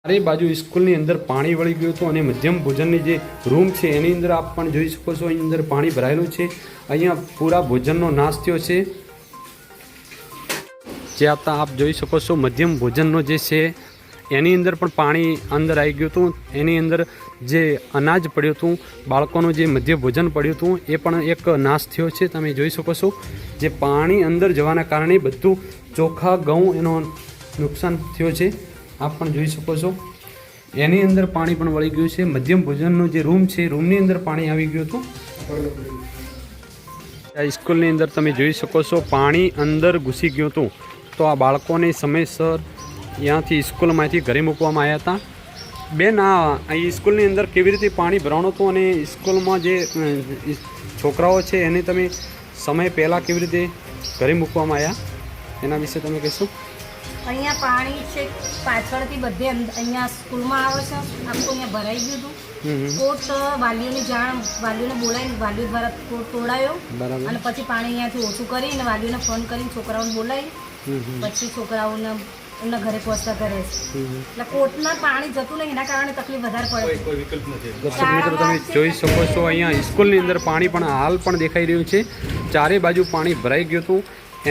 ચારે બાજુ સ્કૂલની અંદર પાણી વળી ગયું હતું અને મધ્યમ ભોજનની જે રૂમ છે એની અંદર આપ પણ જોઈ શકો છો. એની અંદર પાણી ભરાયેલું છે. અહીંયા પૂરા ભોજનનો નાશ થયો છે. જે આપ જોઈ શકો છો મધ્યમ ભોજનનો જે છે એની અંદર પણ પાણી અંદર આવી ગયું હતું. એની અંદર જે અનાજ પડ્યું હતું, બાળકોનું જે મધ્ય ભોજન પડ્યું હતું એ પણ એક નાશ થયો છે. તમે જોઈ શકો છો જે પાણી અંદર જવાના કારણે બધું ચોખા ઘઉં એનો નુકસાન થયો છે. આપ પણ જોઈ શકો છો એની અંદર પાણી પણ વળી ગયું છે. મધ્યમ ભોજનનો જે રૂમ છે રૂમની અંદર પાણી આવી ગયું હતું. આ સ્કૂલની અંદર તમે જોઈ શકો છો પાણી અંદર ઘૂસી ગયું હતું. તો આ બાળકોને સમયસર ત્યાંથી સ્કૂલમાંથી ઘરે મૂકવામાં આવ્યા હતા. બેન, આ સ્કૂલની અંદર કેવી રીતે પાણી ભરાણું હતું અને સ્કૂલમાં જે છોકરાઓ છે એને તમે સમય પહેલાં કેવી રીતે ઘરે મૂકવામાં આવ્યા એના વિશે તમે કહેશો? અહીંયા પાણી છે પાછળથી બધે અહીંયા સ્કૂલમાં આવે છે. આખું અહીંયા ભરાઈ ગયું હતું. કોટ વાલીઓની જાણ વાલીઓને બોલાવીને વાલીઓ દ્વારા કોટ તોડાયો અને પછી પાણી અહીંયાથી ઓછું કરીને વાલીઓને ફોન કરીને છોકરાઓને બોલાવી પછી છોકરાઓને એમના ઘરે પહોંચતા કરે છે. એટલે કોટના પાણી જતું નહીં એના કારણે તકલીફ વધારે પડે. કોઈ વિકલ્પ નથી. દર્શક મિત્રો તમે જોઈ શકો છો અહીંયા સ્કૂલની અંદર પાણી પણ હાલ પણ દેખાઈ રહ્યું છે. ચારે બાજુ પાણી ભરાઈ ગયું હતું.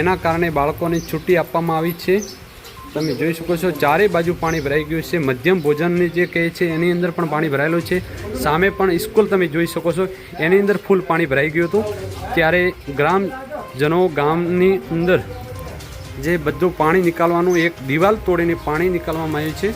એના કારણે બાળકોને છુટ્ટી આપવામાં આવી છે. તમે જોઈ શકો છો ચારે બાજુ પાણી ભરાઈ ગયું છે. મધ્યમ ભોજનની જે કહે છે એની અંદર પણ પાણી ભરાયેલું છે. સામે પણ સ્કૂલ તમે જોઈ શકો છો એની અંદર ફૂલ પાણી ભરાઈ ગયું હતું. ત્યારે ગ્રામજનો ગામની અંદર જે બધું પાણી નિકાલવાનું એક દિવાલ તોડીને પાણી નિકાલવામાં આવ્યું છે.